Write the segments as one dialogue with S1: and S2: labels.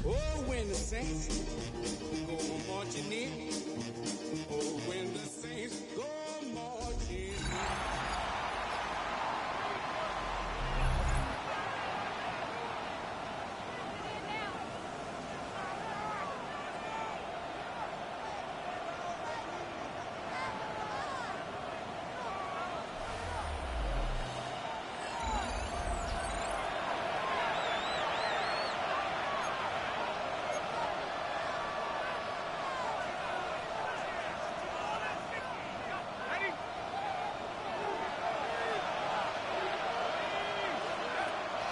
S1: Oh, when the saints go marching in. Oh, when the saints go marching in.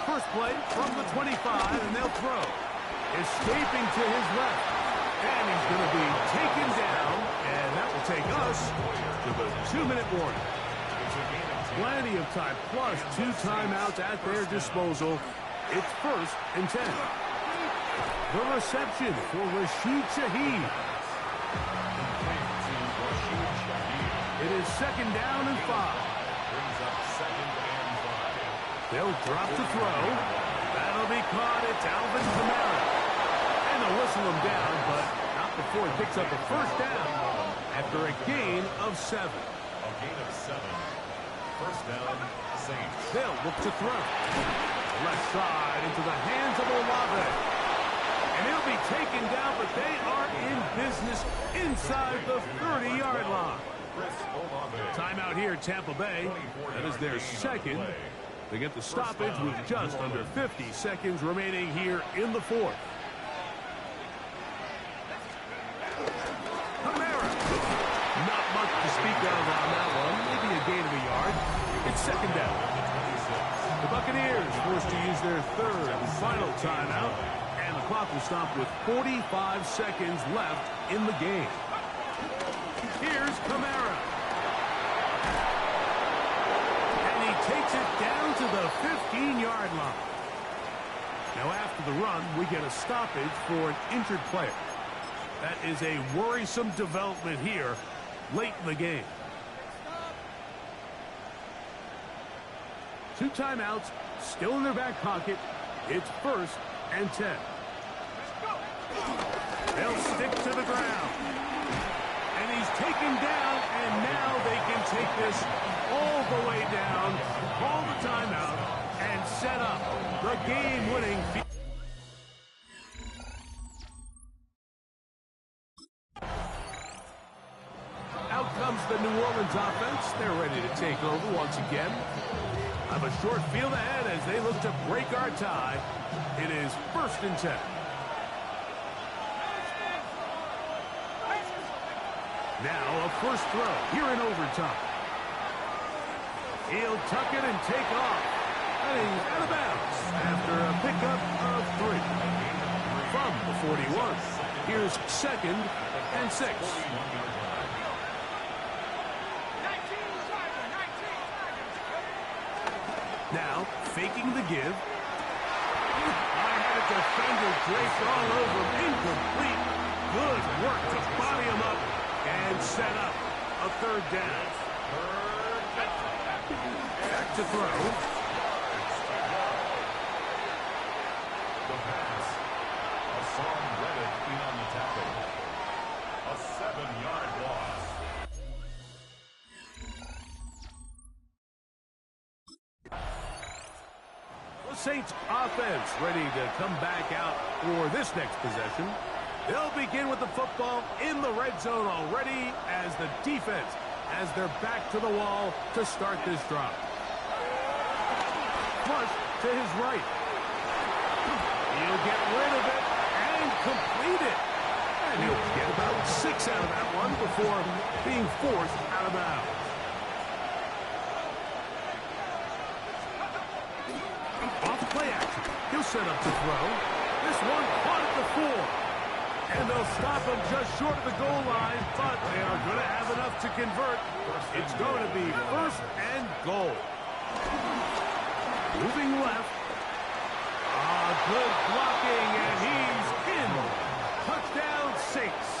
S2: First play from the 25, and they'll throw. Escaping to his left. And he's going to be taken down, and that will take us to the 2-minute warning. Plenty of time, plus 2 timeouts at their disposal. It's 1st and 10. The reception for Rashid Shaheed. It is 2nd down and 5. They'll drop to throw. That'll be caught. It's Alvin Kamara. And they'll whistle him down, but not before he picks up a 1st down after a gain of 7.
S3: A gain of 7. 1st down, Saints.
S2: They'll look to throw. Left side into the hands of Olave. And he'll be taken down, but they are in business inside the 30-yard line. Timeout here, Tampa Bay. That is their 2nd. They get the stoppage with just under 50 seconds remaining here in the 4th. Kamara. Not much to speak of on that one. Maybe a gain of a yard. It's 2nd down. The Buccaneers forced to use their 3rd and final timeout. And the clock will stop with 45 seconds left in the game. Here's Kamara. Takes it down to the 15-yard line. Now after the run, we get a stoppage for an injured player. That is a worrisome development here late in the game. 2 timeouts still in their back pocket. It's 1st and 10. They'll stick to the ground. And he's taken down, and now they can take this all the way down, call the timeout, and set up the game-winning field. Out comes the New Orleans offense. They're ready to take over once again. Have a short field ahead as they look to break our tie. It is 1st and 10. Now a first throw here in overtime. He'll tuck it and take off. And he's out of bounds after a pickup of 3. From the 41, here's 2nd and 6. Now, faking the give. I had a defender draped all over him. Incomplete. Good work to body him up and set up a 3rd down. Back to throw.
S3: The pass. Hassan Reddick in on the tackle. A 7-yard loss.
S2: Saints offense ready to come back out for this next possession. They'll begin with the football in the red zone already as the defense has their back to the wall to start this drive. Flush to his right. He'll get rid of it and complete it. And he'll get about 6 out of that one before being forced out of bounds. Off play action. He'll set up to throw. This one caught at the 4. And they'll stop him just short of the goal line, but they are going to have enough to convert. It's going to be first and goal. Moving left. Good blocking, and he's in. Touchdown, Saints.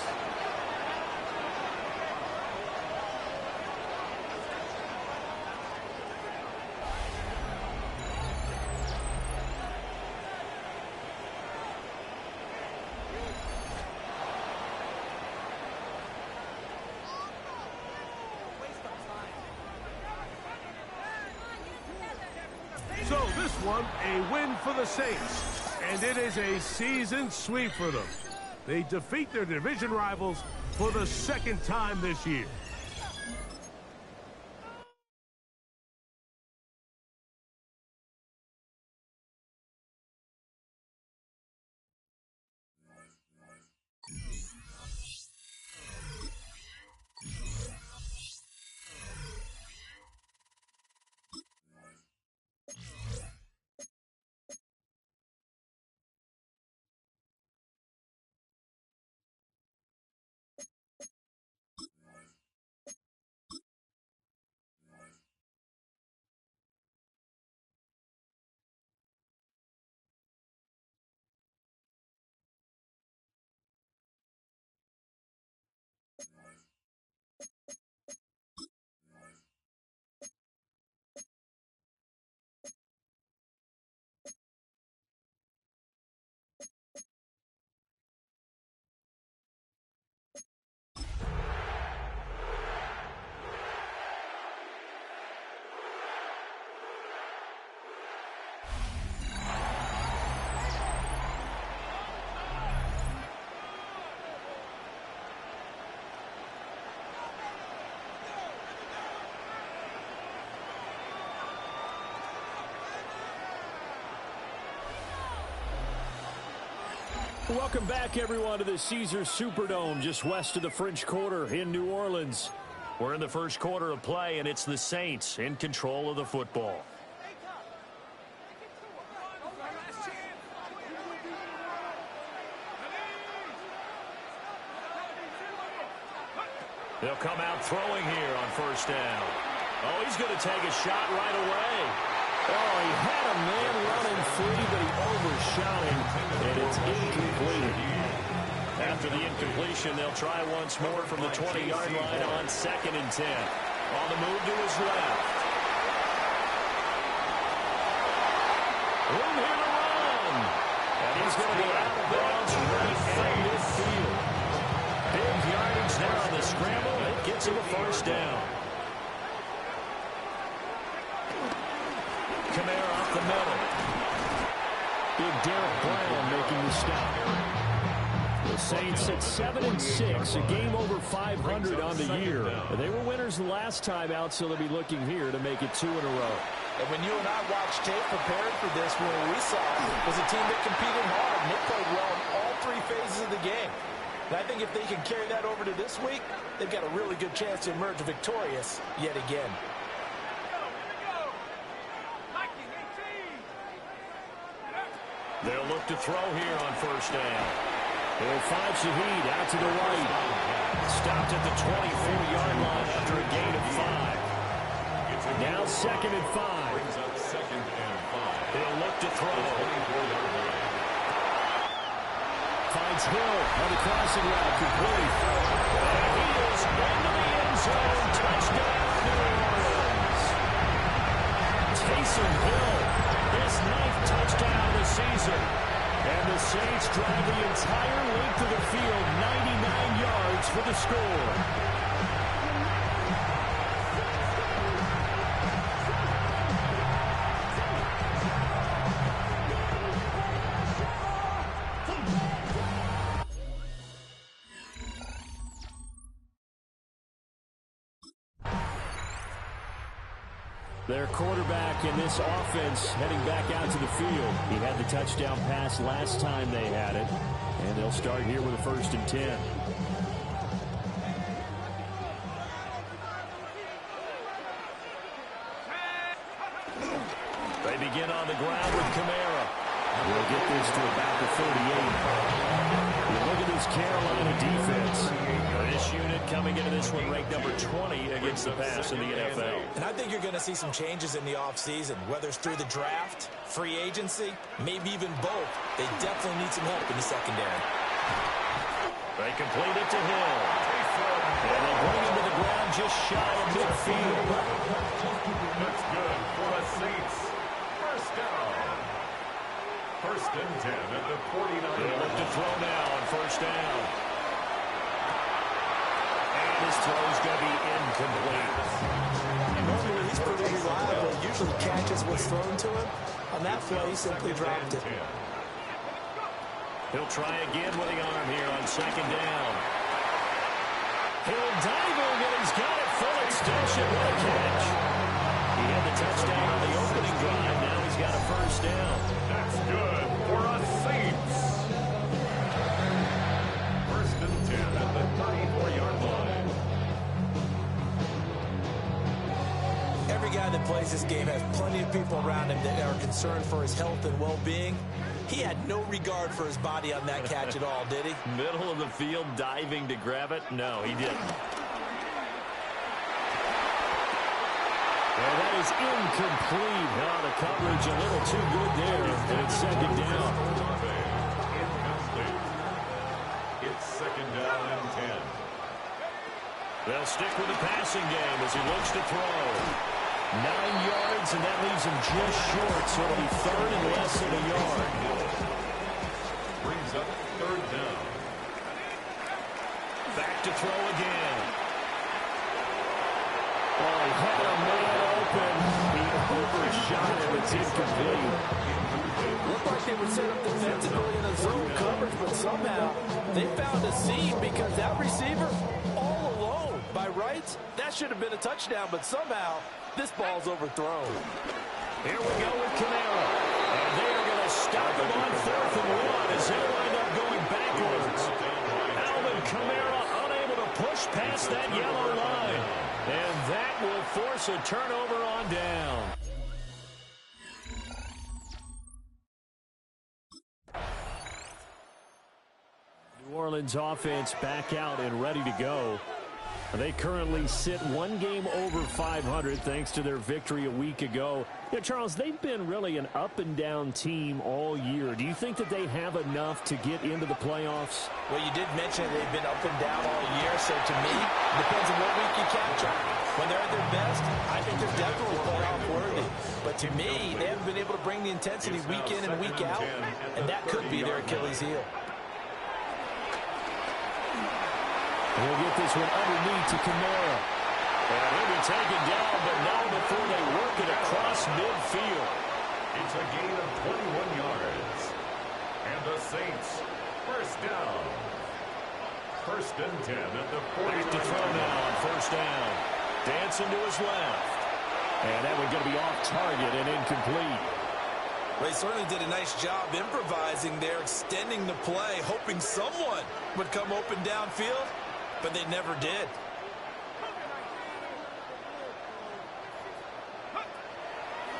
S2: So this one, a win for the Saints, and it is a season sweep for them. They defeat their division rivals for the second time this year.
S4: Welcome back, everyone, to the Caesars Superdome just west of the French Quarter in New Orleans. We're in the first quarter of play, and it's the Saints in control of the football. They'll come out throwing here on first down. Oh, he's going to take a shot right away. Oh, he had a man running free, but he overshot him, and it's incomplete. After the incompletion, they'll try once more from the 20-yard line on 2nd and 10. On the move to his left. Room here to run. And he's going to be out of bounds right at midfield. Big yardage there on the scramble. It gets him a first down. Kamara up the middle. Big Derek Brown making the stop. The Saints at 7-6, a game over 500 on the year. They were winners the last time out, so they'll be looking here to make it 2 in a row.
S5: And when you and I watched tape prepared for this, what we saw was a team that competed hard and they played well in all 3 phases of the game. And I think if they can carry that over to this week, they've got a really good chance to emerge victorious yet again.
S4: They'll look to throw here on first down. They'll find Shaheed out to the right. Stopped at the 24-yard line after a gain of 5. Now 2nd and 5. They'll look to throw. Finds Hill on the crossing route, complete. And he is into the end zone. Touchdown, New Orleans. Taysom Hill, his 9th touchdown of the season. And the Saints drive the entire length of the field, 99 yards for the score. Their quarterback in this offense heading back out to the field. He had the touchdown pass last time they had it. And they'll start here with a 1st and 10. They begin on the ground with Kamara. We'll get this to about the 38. You look at this Carolina defense. This unit coming into this one ranked number 20 against the pass in the NFL.
S5: And I think you're going to see some changes in the offseason, whether it's through the draft, free agency, maybe even both. They definitely need some help in the secondary.
S4: They complete it to Hill. And they bring him to the ground just shy of midfield.
S3: That's good for the Saints. First down. 1st and 10 at the 49.
S4: They'll look to throw now on 1st down. And his throw is going to be incomplete.
S5: Normally he's pretty reliable. Usually catches what's thrown to him. On that play, he simply dropped it.
S4: He'll try again with the arm here on 2nd down. Hill diving, and he's got it. Full extension. What a catch. He had the touchdown on the opening drive. Now he's got a 1st down.
S3: That's good for us Saints. 1st and 10 at the 34-yard line.
S5: Every guy that plays this game has plenty of people around him that are concerned for his health and well-being. He had no regard for his body on that catch at all, did he?
S4: Middle of the field, diving to grab it? No, he didn't. And that is incomplete. Now the coverage a little too good there, and it's 2nd down.
S3: Incomplete. It's 2nd down and 10.
S4: They'll stick with the passing game as he looks to throw. 9 yards, and that leaves him just short, so it'll be 3rd and less than a yard.
S3: Brings up 3rd down.
S4: Back to throw again. Oh, he had a man open. He overshot him. It's incomplete.
S5: Looked like they were set up defensively in a zone coverage, but somehow they found a seam because that receiver all alone. By rights, that should have been a touchdown, but somehow this ball's overthrown.
S4: Here we go with Kamara. And they are going to stop him on 4th and 1 as they wind up going backwards. Alvin Kamara unable to push past that yellow line. And that will force a turnover on down. New Orleans offense back out and ready to go. They currently sit 1 game over 500 thanks to their victory a week ago. Yeah, Charles, they've been really an up-and-down team all year. Do you think that they have enough to get into the playoffs?
S5: Well, you did mention they've been up and down all year, so to me, it depends on what week you catch them. When they're at their best, I think they're definitely playoff worthy. But to me, they haven't been able to bring the intensity week in and week out, and that could be their Achilles heel.
S4: He'll get this one underneath to Kamara. And he'll be taken down, but not before they work it across midfield.
S3: It's a gain of 21 yards. And the Saints, 1st down. 1st and 10 at the 40.
S4: Back to throw now on 1st down. Dancing to his left. And that one's going to be off target and incomplete.
S5: They certainly did a nice job improvising there, extending the play, hoping someone would come open downfield. But they never did.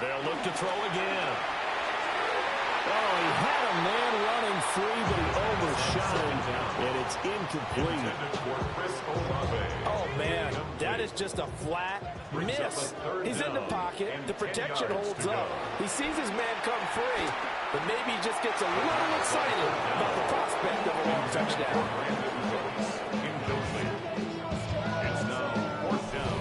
S4: They'll look to throw again. Oh, he had a man running free, but he overshot him, and it's incomplete.
S5: Oh, man, that is just a flat miss. He's in the pocket. The protection holds up. He sees his man come free, but maybe he just gets a little excited about the prospect of a long touchdown.
S3: It's now 4th down.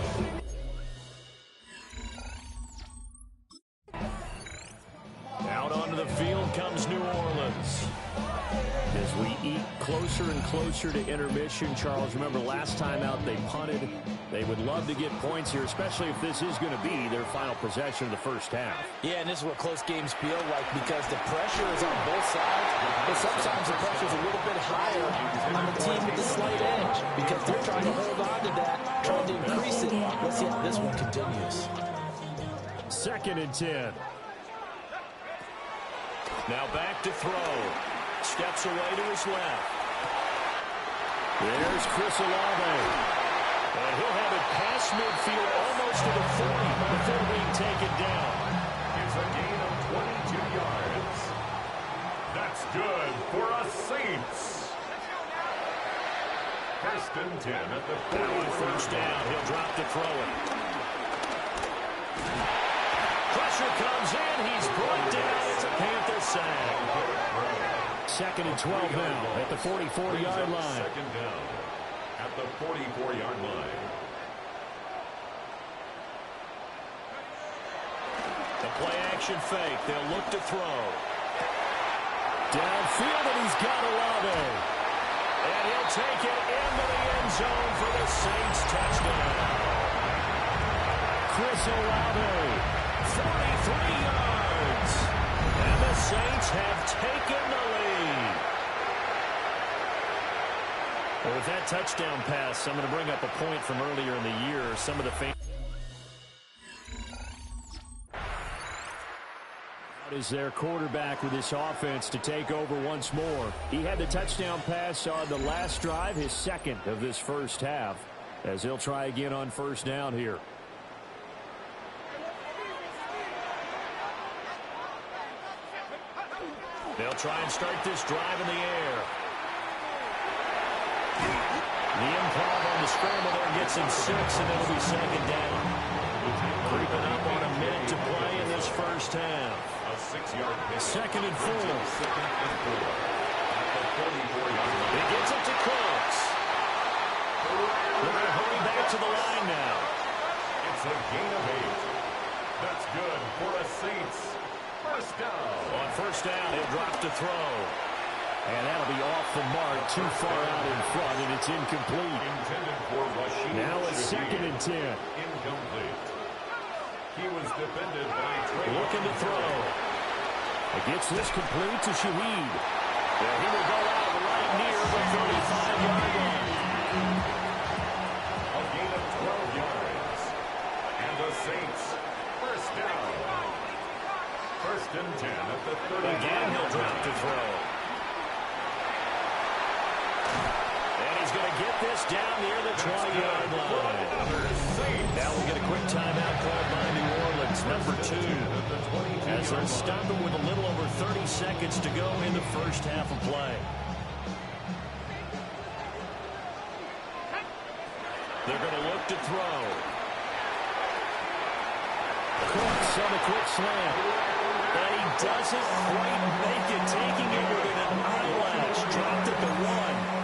S4: Out onto the field comes New Orleans. As we eat closer and closer to intermission, Charles, remember last time out they punted. They would love to get points here, especially if this is going to be their final possession of the 1st half.
S5: Yeah, and this is what close games feel like because the pressure is on both sides, but sometimes the pressure is a little bit higher on the team with the slight edge because they're trying to hold on to that, trying to increase it. Let's see how this one continues.
S4: 2nd and 10. Now back to throw. Steps away to his left. There's Chris Olave. And he'll have it past midfield almost to the 40 before being taken down.
S3: It's a gain of 22 yards. That's good for a Saints. 1st and 10 at the
S4: 1st down. He'll drop to throw it. Pressure comes in. He's brought down. It's a Panther sack. 2nd and 12 now at the 44-yard line.
S3: 2nd down at the 44-yard line.
S4: The play-action fake. They'll look to throw. Downfield, and he's got Olave. And he'll take it into the end zone for the Saints touchdown. Chris Olave, 43 yards. And the Saints have taken the lead. Well, with that touchdown pass, I'm going to bring up a point from earlier in the year. Some of the fans is their quarterback with this offense to take over once more. He had the touchdown pass on the last drive, his 2nd of this first half, as he'll try again on 1st down here. They'll try and start this drive in the air. The improv on the scramble there gets him 6, and it'll be 2nd down. Creeping up on a minute to play in this first half.
S3: 6-yard pick.
S4: 2nd and 4.
S3: 2nd and 4. At the 44-yard line.
S4: He gets it to Cooks. They're going to hurry back to the line now.
S3: It's a gain of 8. That's good for a Saints. 1st down.
S4: On 1st down, he'll drop to throw. And that'll be off the mark, too far out in front, and it's incomplete.
S3: Intended for Rashid.
S4: Now it's 2nd and 10.
S3: Incomplete. He was defended by Trey.
S4: Looking to throw. It gets this complete to Shaheed. And he will go out right near the 35-yard line.
S3: A gain of 12 yards. And the Saints, 1st down. 1st and 10 at the 30.
S4: Again, he'll drop to throw. And he's going to get this down near the 20-yard line. Now we'll get a quick timeout called by New Orleans, number 2. As they'll stop him with a little over 30 seconds to go in the first half of play. They're going to look to throw. Cooks on a quick slant. And he doesn't quite make it, taking it with an eyelash. Dropped at the 1.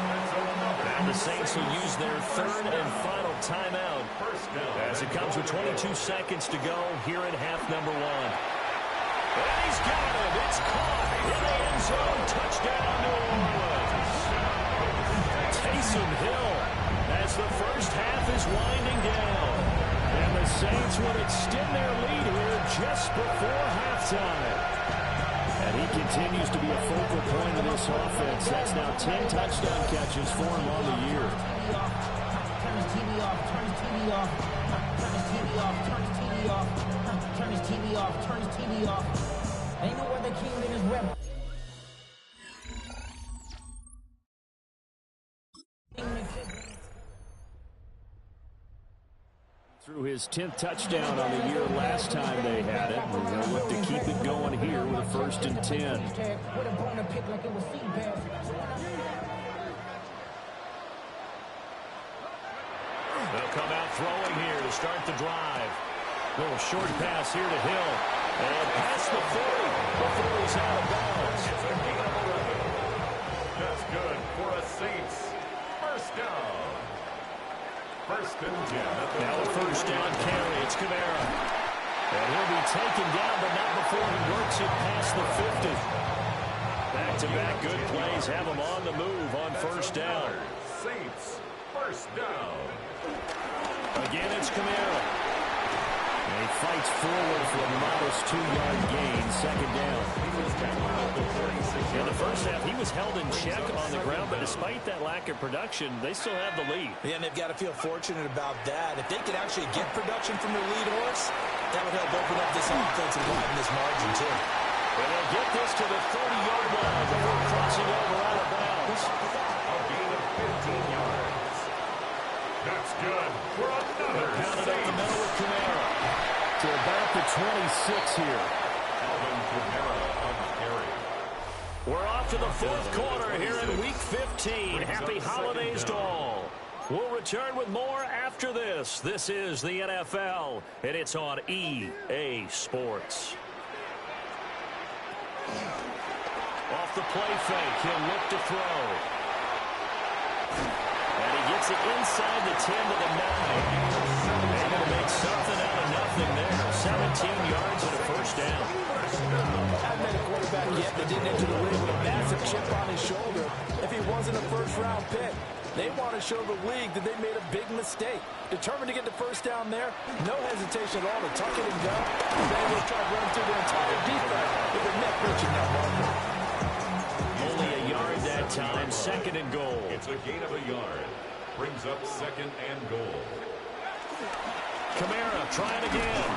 S4: And the Saints will use their 3rd and final timeout as it comes with 22 seconds to go here in half number 1. And he's got it. It's caught in the end zone. Touchdown, New Orleans. Taysom Hill as the first half is winding down. And the Saints will extend their lead here just before halftime. And he continues to be a focal point of this offense. That's now 10 touchdown catches for him on the year.
S6: Turn his TV off, turn his TV off, turn his TV off, turn his TV off, turn his TV off, turn his TV off. Ain't no other king than his rep.
S4: Through his 10th touchdown on the year last time they had it. And they'll look to keep it going here with a 1st and 10. They'll come out throwing here to start the drive. Little short pass here to Hill. And past the 40 before he's out of bounds.
S3: It's a gain of 11. That's good for a Saints. 1st down. 1st and 10.
S4: Now a 1st down carry. It's Kamara. And he'll be taken down, but not before he works it past the 50. Back-to-back good plays have him on the move on 1st down.
S3: Saints, 1st down.
S4: Again, it's Kamara. And he fights forward for a modest 2-yard gain, second down. In the first half, he was held in check on the ground, but despite that lack of production, they still have the lead.
S5: Yeah, and they've got to feel fortunate about that. If they could actually get production from their lead horse, that would help open up this offense and widen this margin, too.
S4: And they'll get this to the 30-yard line before crossing over out of bounds.
S3: A gain of 15 yards. That's good for another
S4: Counted
S3: save.
S4: up the middle with Kamara to about the 26 here.
S3: Alvin Kamara on the carry.
S4: We're off to the fourth quarter here in Week 15. Happy holidays to all. We'll return with more after this. This is the NFL, and it's on EA Sports. Off the play fake, he'll look to throw. And he gets it inside the 10 to the 9. Able to make something out of nothing there. 17 yards and a first down.
S5: I've met a quarterback yet that didn't enter the league with a massive chip on his shoulder if he wasn't a first-round pick. They want to show the league that they made a big mistake. Determined to get the first down there, no hesitation at all to tuck it and go. They will try to run through the entire defense with their neck reaching that marker.
S4: Only a yard that time, second and goal.
S3: It's a gain of a yard. Brings up second and goal.
S4: Kamara trying again.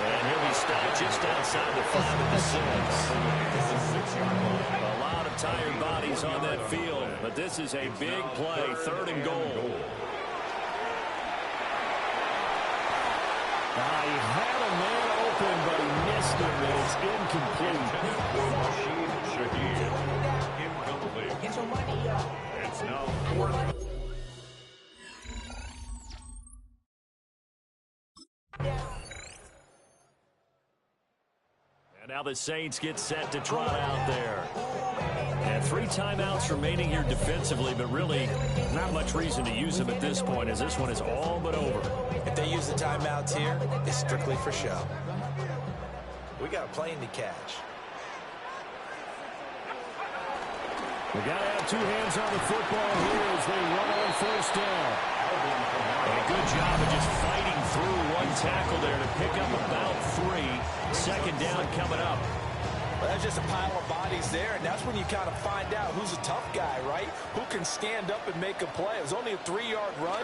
S4: And he'll be stopped just outside the 5 of the 6.
S3: This is 6-yard line.
S4: A lot of tired bodies on that field, but this is a big play, third and goal. He had a man open, but he missed him, and it's incomplete.
S3: Rashid Shaheed. Incomplete.
S6: Get your money up.
S3: It's now fourth.
S4: And now the Saints get set to trot out there. And 3 timeouts remaining here defensively, but really not much reason to use them at this point, as this one is all but over.
S5: If they use the timeouts here, it's strictly for show. We got a plane to catch.
S4: We got to have 2 hands on the football here as they run on first down. And a good job of just fighting through one tackle there to pick up about 3. Second down coming up.
S5: Well, that's just a pile of bodies there, and that's when you kind of find out who's a tough guy, right? Who can stand up and make a play. It was only a 3-yard run,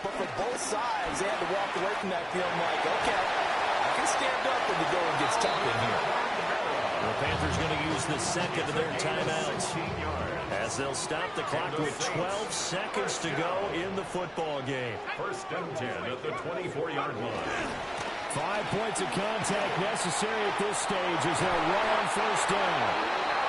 S5: but for both sides, they had to walk away from that feeling like, okay, I can stand up when the going gets tough in here.
S4: The Panthers going to use the second of their timeouts as they'll stop the clock with 12 seconds to go in the football game.
S3: First and 10 at the 24-yard line.
S4: 5 points of contact necessary at this stage as they'll run on first down.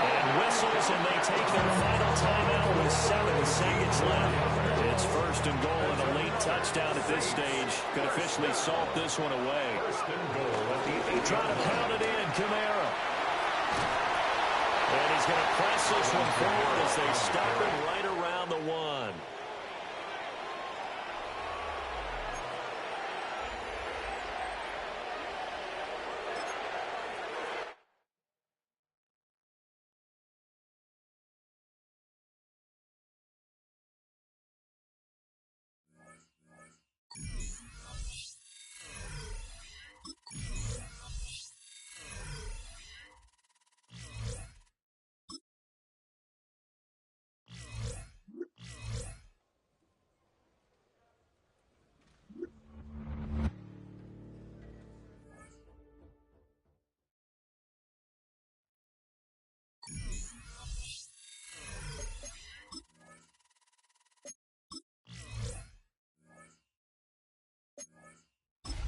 S4: And whistles, and they take their final timeout with 7 seconds left. It's first and goal and a late touchdown at this stage could officially salt this one away.
S3: First and goal at the 8.
S4: Trying to pound it in, Kamara. And he's going to press this one forward as they stop it right around the 1.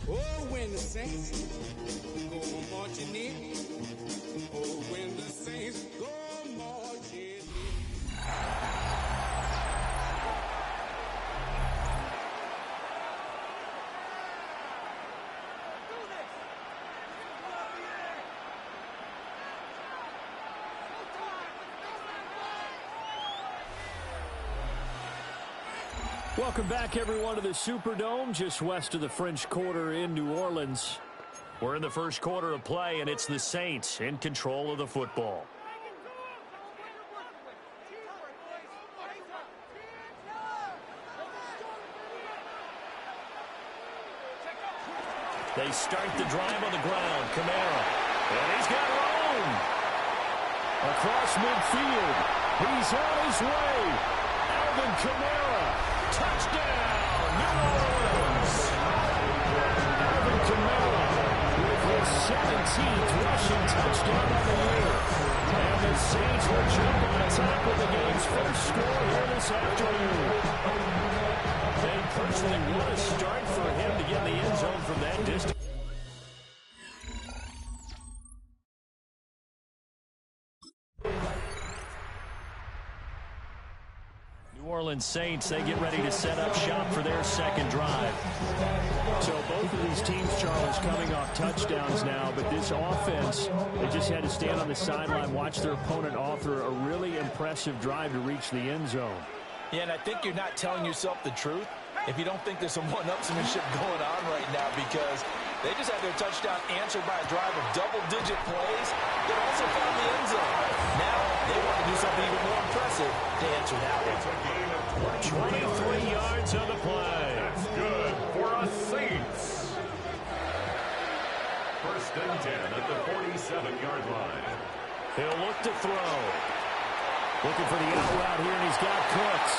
S1: Oh, when the Saints go marching in. Oh, when the Saints go marching in.
S4: Welcome back, everyone, to the Superdome, just west of the French Quarter in New Orleans. We're in the first quarter of play, and it's the Saints in control of the football. They start the drive on the ground. Kamara. And he's got room. Across midfield. He's on his way. Alvin Kamara. Touchdown. New Orleans. Alvin Kamara with his 17th rushing touchdown of the year. And the Saints will jump on top of the game's first score here this afternoon. They personally want to start for him to get in the end zone from that distance. New Orleans Saints, they get ready to set up shop for their second drive. So both of these teams, Charles, coming off touchdowns now, but this offense, they just had to stand on the sideline, watch their opponent offer a really impressive drive to reach the end zone.
S5: Yeah, and I think you're not telling yourself the truth if you don't think there's some one-upsmanship going on right now, because they just had their touchdown answered by a drive of double-digit plays that also found the end zone. Now they want to do something even more impressive to answer that one.
S3: It's a gain of
S4: 23 yards on the play.
S3: That's good for us Saints. First and 10 at the 47-yard line.
S4: He'll look to throw. Looking for the out route here, and he's got Cooks.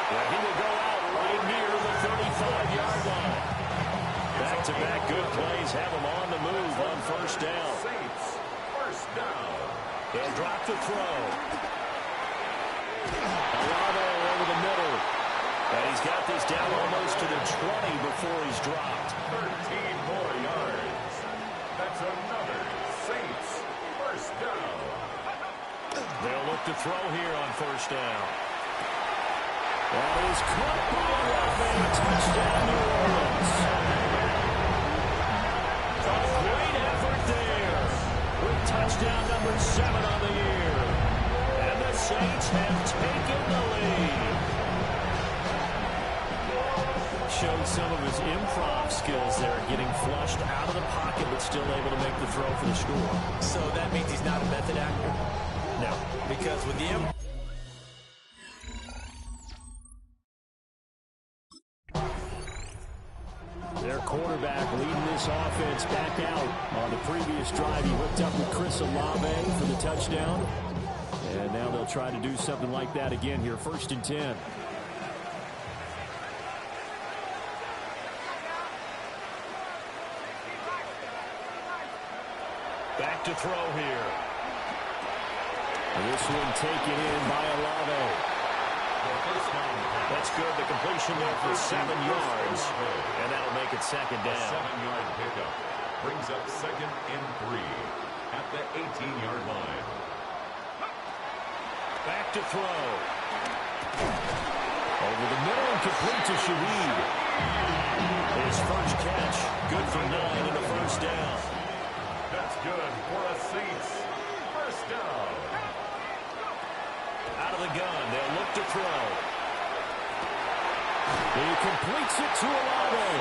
S4: Yeah, he will go out right near the 35-yard line. Back-to-back good plays have him on the move on first down.
S3: Saints, first down.
S4: He'll drop the throw. Alado over the middle. And he's got this down almost to the 20 before he's dropped.
S3: 13 more yards. That's another Saints first down.
S4: They'll look to throw here on first down. That is caught by Olave. Touchdown, New Orleans. A great effort there with touchdown number 7 on the year. And the Saints have taken the lead. Showed some of his improv skills there, getting flushed out of the pocket, but still able to make the throw for the score.
S5: So that means he's not a method actor?
S4: No.
S5: Because with him,
S4: their quarterback leading this offense back out. On the previous drive, he hooked up with Chris Olave for the touchdown. And now they'll try to do something like that again here. First and 10. Back to throw here. And this one taken in by Olave. That's good. The completion there for 7 yards. And that'll make it second down.
S3: A 7-yard pickup brings up second and 3 at the 18-yard line.
S4: Back to throw. Over the middle and complete to Shaheed. His first catch. Good for 9 in the first down.
S3: That's good for a Saints first down.
S4: Out of the gun. They'll look to throw. He completes it to Olave.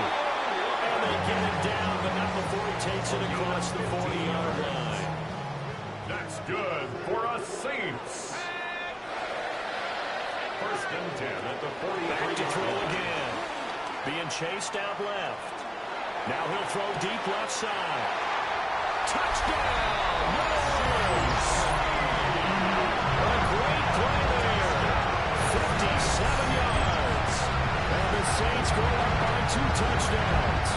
S4: And they get it down, but not before he takes it across the 40-yard line.
S3: That's good for a Saints. First and 10 at the 43.
S4: Back to throw again. Being chased out left. Now he'll throw deep left side. Touchdown! New Orleans! A great play there. 57 yards. And the Saints go up by 2 touchdowns.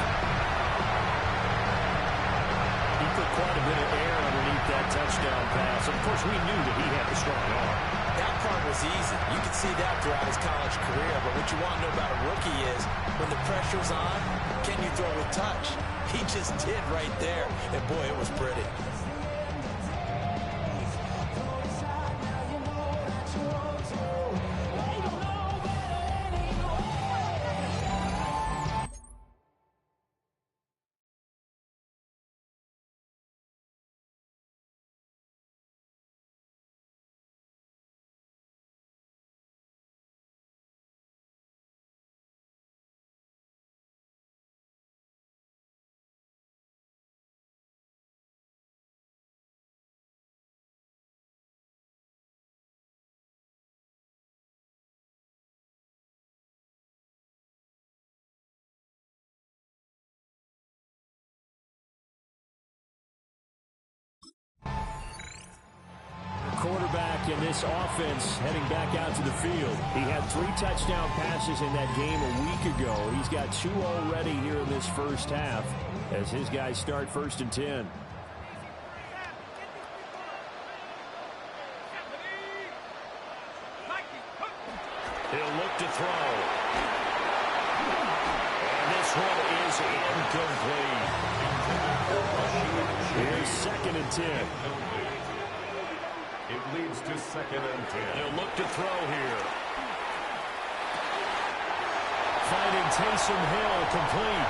S4: He put quite a bit of air underneath that touchdown pass. Of course, we knew that he had the strong arm.
S5: that part was easy. You could see that throughout his college career. But what you want to know about a rookie is when the pressure's on, can you throw with touch? He just did right there. And, boy, it was pretty.
S4: quarterback in this offense heading back out to the field. He had 3 touchdown passes in that game a week ago. He's got 2 already here in this first half as his guys start 1st and 10. He'll look to throw. And this one is incomplete. Here's 2nd and 10.
S3: It leads to 2nd and 10.
S4: He'll look to throw here. Finding Taysom Hill complete.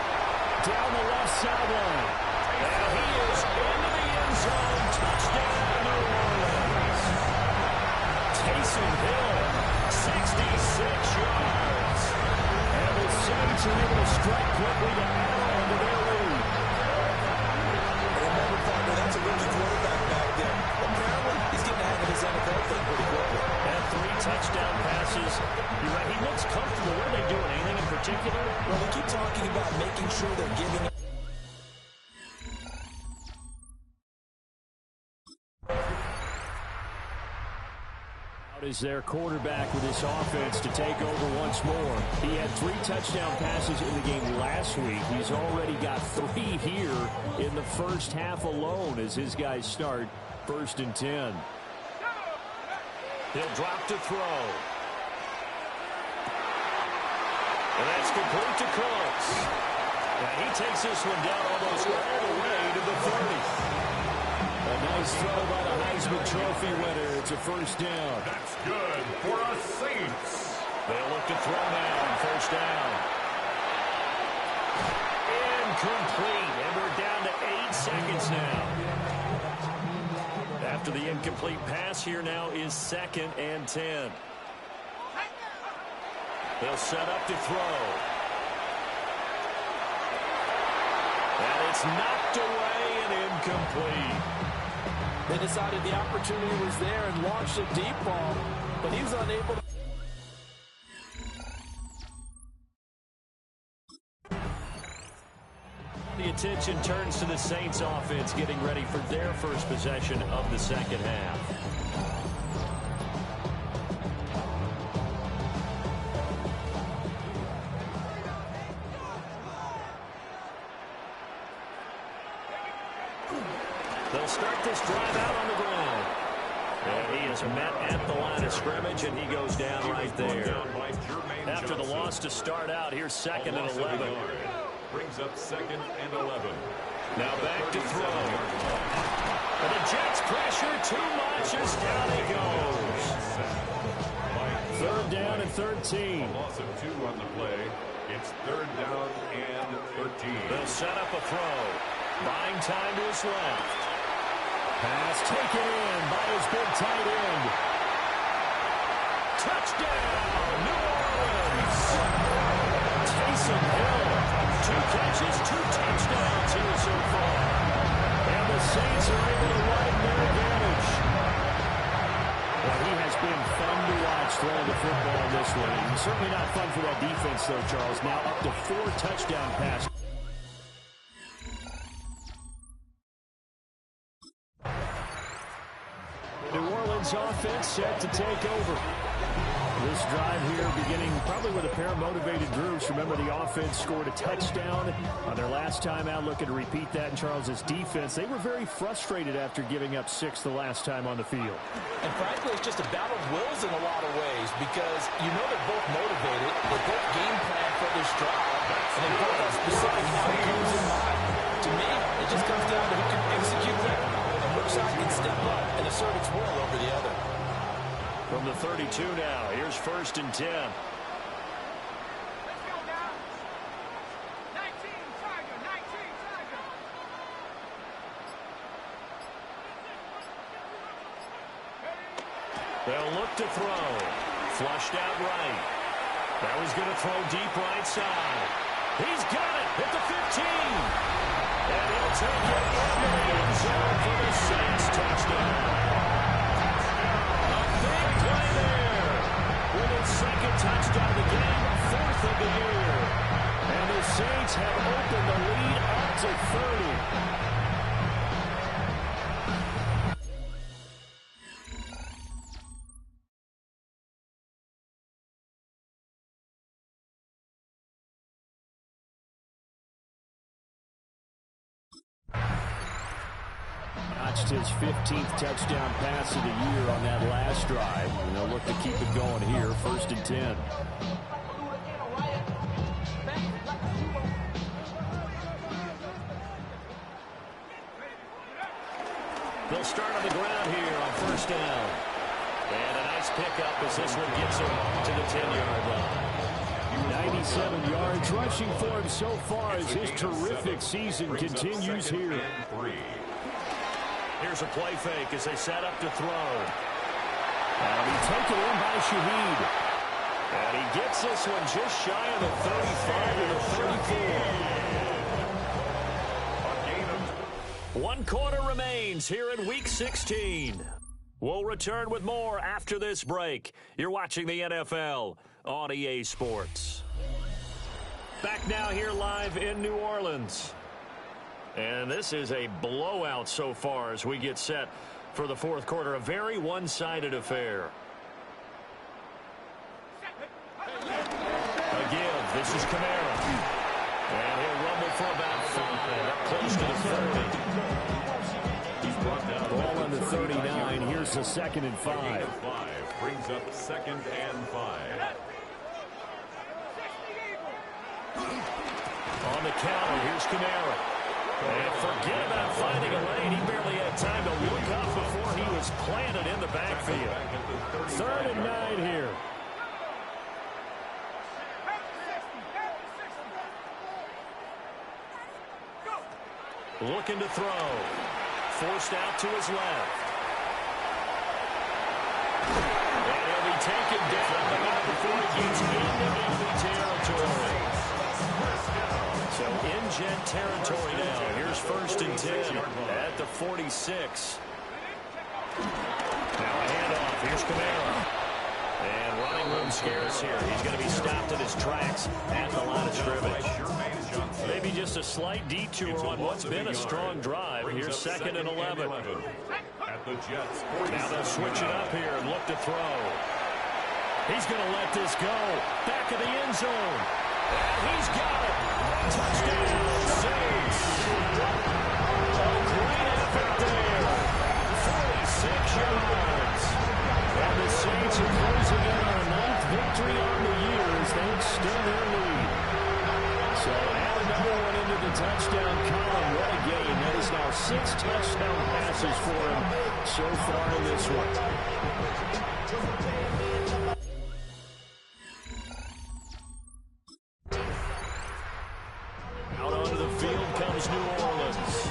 S4: Down the left sideline. And he is into the end zone. Touchdown, New Orleans. Taysom Hill, 66 yards. And the Saints are able to strike quickly to add on to their lead.
S5: Remember, partner, that's a rookie quarterback back there. Apparently, he's getting ahead of his NFL thing pretty quickly.
S4: And 3 touchdown passes. You're right, he looks comfortable. What are they doing? Anything in particular?
S5: Well, they keep talking about making sure they're giving
S4: is their quarterback with this offense to take over once more. He had 3 touchdown passes in the game last week. He's already got 3 here in the first half alone as his guys start 1st and 10. He'll drop to throw. And that's complete to Cooks. And he takes this one down almost all the way to the 30. A nice throw by the Heisman Trophy winner. It's a 1st down.
S3: That's good for us Saints.
S4: They'll look to throw now on 1st down. Incomplete. And we're down to 8 seconds now. After the incomplete pass, here now is 2nd and 10. They'll set up to throw. And it's knocked away and incomplete.
S5: They decided the opportunity was there and launched a deep ball, but he was unable to.
S4: The attention turns to the Saints offense getting ready for their first possession of the second half. They'll start this drive out on the ground. And he is met at the line of scrimmage, and he goes down right there. After the loss to start out, here's 2nd and 11.
S3: Brings up 2nd and 11.
S4: Now back to throw. And the Jets pressure too much as down he goes. 3rd down and 13.
S3: A loss of 2 on the play. It's 3rd down and 13.
S4: They'll set up a throw. Buying time to his left. Pass taken in by his big tight end. Touchdown, New Orleans. Taysom Hill, 2 catches, 2 touchdowns here so far. And the Saints are able to widen their advantage. Well, he has been fun to watch throwing the football this way. Certainly not fun for that defense, though, Charles. Now up to 4 touchdown passes. New Orleans offense set to take over. This drive here beginning probably with a pair of motivated groups. Remember, the offense scored a touchdown on their last time out. Looking to repeat that in Charles's defense. They were very frustrated after giving up 6 the last time on the field.
S5: And frankly, it's just a battle of wills in a lot of ways because you know they're both motivated. They're both game plan for this drive. And they both have specific outcomes in mind. To me, it just comes down to who can execute better and which side can step up and assert its will over the other.
S4: From the 32 now, here's 1st and 10. They'll look to throw. Flushed out right. That was going to throw deep right side. He's got it at the 15. And he'll take it in the end zone for the Saints touchdown. Big play there. With his 2nd touchdown of the game, 4th of the year. And the Saints have opened the lead up to 30. notched his 15th touchdown pass of the year on that last drive. And they'll look to keep it going here, 1st and 10. They'll start on the ground here on 1st down. And a nice pickup as this one gets him to the 10-yard line. 97 yards rushing for him so far as his terrific season continues here. Here's a play fake as they set up to throw. And he taken in by Shaheed. And he gets this one just shy of the 35 to the 34. 1 quarter remains here in Week 16. We'll return with more after this break. You're watching the NFL on EA Sports. Back now here live in New Orleans. And this is a blowout so far as we get set for the 4th quarter. A very one-sided affair. A give. This is Kamara. And he'll rumble for about 5, up close to the 30. Ball on the 39. Here's the 2nd and 5.
S3: Brings up 2nd and 5.
S4: On the counter, here's Kamara. And forget about finding a lane. He barely had time to look up before he was planted in the backfield. 3rd and 9 here. Looking to throw. Forced out to his left. And he'll be taken down before he gets into enemy territory. So in Jet territory now. Here's 1st and 10 at the 46. Now a handoff. Here's Kamara. And running room scarce here. He's going to be stopped in his tracks at the line of scrimmage. Maybe just a slight detour on what's been a strong drive. Here's 2nd and 11. Now they'll switch it up here and look to throw. He's going to let this go. Back of the end zone. And he's got it. Touchdown, Saints. A great effort there. 46 yards. And the Saints are closing in on a 9th victory on the year as they extend their lead. So add another one into the touchdown column. What a game. That is now 6 touchdown passes for him so far in this one. Out onto the field comes New Orleans.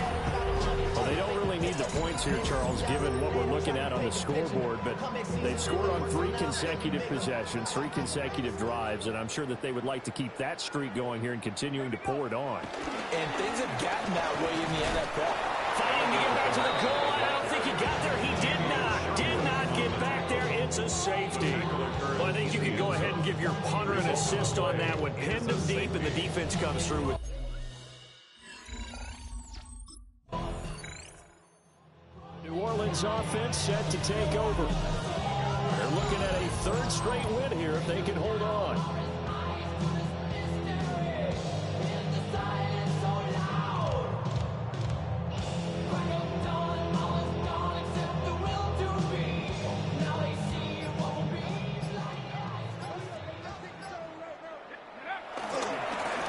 S4: Well, they don't really need the points here, Charles, given what we're looking at on the scoreboard, but they've scored on 3 consecutive possessions, 3 consecutive drives, and I'm sure that they would like to keep that streak going here and continuing to pour it on.
S5: And things have gotten that way in the NFL.
S4: Fighting to get back to the goal line. I don't think he got there. He did not get back there. It's a safety. Well, I think you can go ahead and give your punter an assist on that one. Pinned him deep, and the defense comes through with. New Orleans offense set to take over. They're looking at a 3rd straight win here if they can hold on.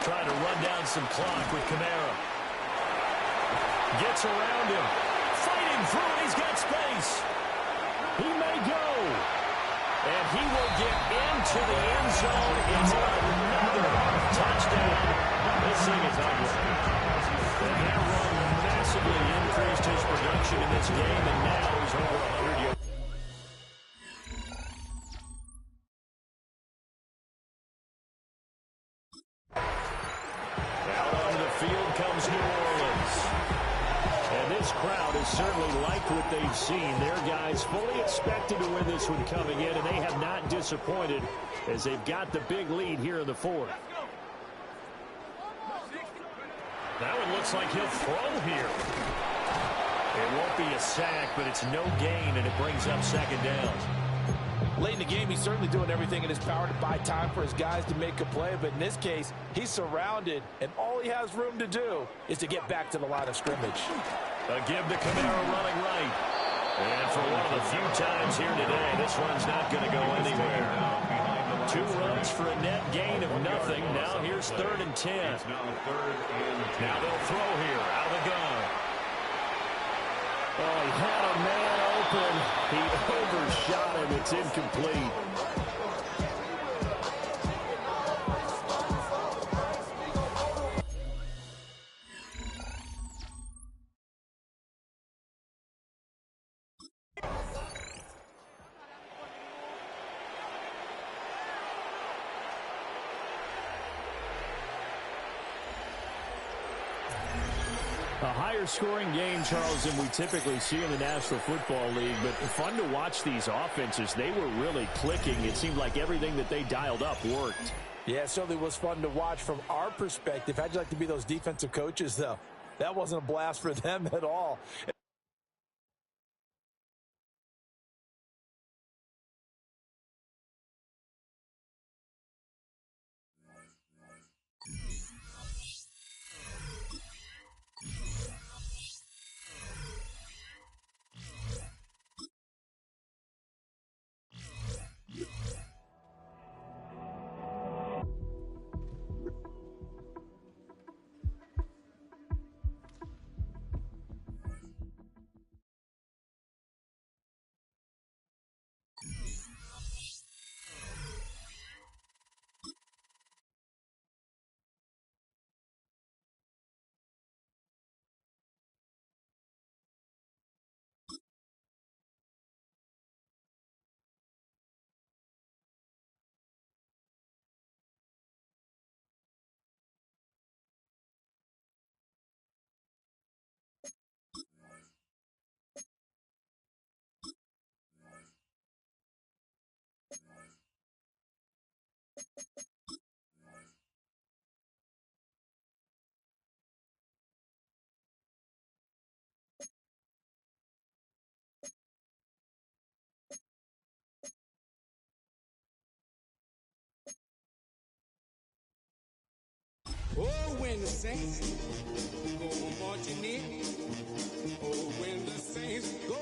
S4: Trying to run down some clock with Kamara. Gets around him. Fighting through it. He's got space. He may go. And he will get into the end zone. It's another touchdown. This thing is ugly. And that run massively increased his production in this game, and now he's over 100 yards. Out onto the field comes New Orleans. And this crowd has certainly liked what they've seen. Their guys fully expected to win this one coming in, and they have not disappointed as they've got the big lead here in the 4th. That one looks like he'll throw here. It won't be a sack, but it's no gain, and it brings up 2nd down.
S5: Late in the game, he's certainly doing everything in his power to buy time for his guys to make a play, but in this case, he's surrounded, and all he has room to do is to get back to the line of scrimmage.
S4: A give to Camaro running right. And for one of the few times here today, this run's not going to go anywhere. 2 runs for a net gain of nothing. Now here's 3rd and 10. Now they'll throw here out of the gun. Oh, he had a man open. He overshot him. It's incomplete. A higher-scoring game, Charles, than we typically see in the National Football League, but fun to watch these offenses. They were really clicking. It seemed like everything that they dialed up worked.
S5: Yeah, it certainly was fun to watch from our perspective. How'd you like to be those defensive coaches, though? That wasn't a blast for them at all.
S1: Oh, when the saints go marching in. Oh, when the saints go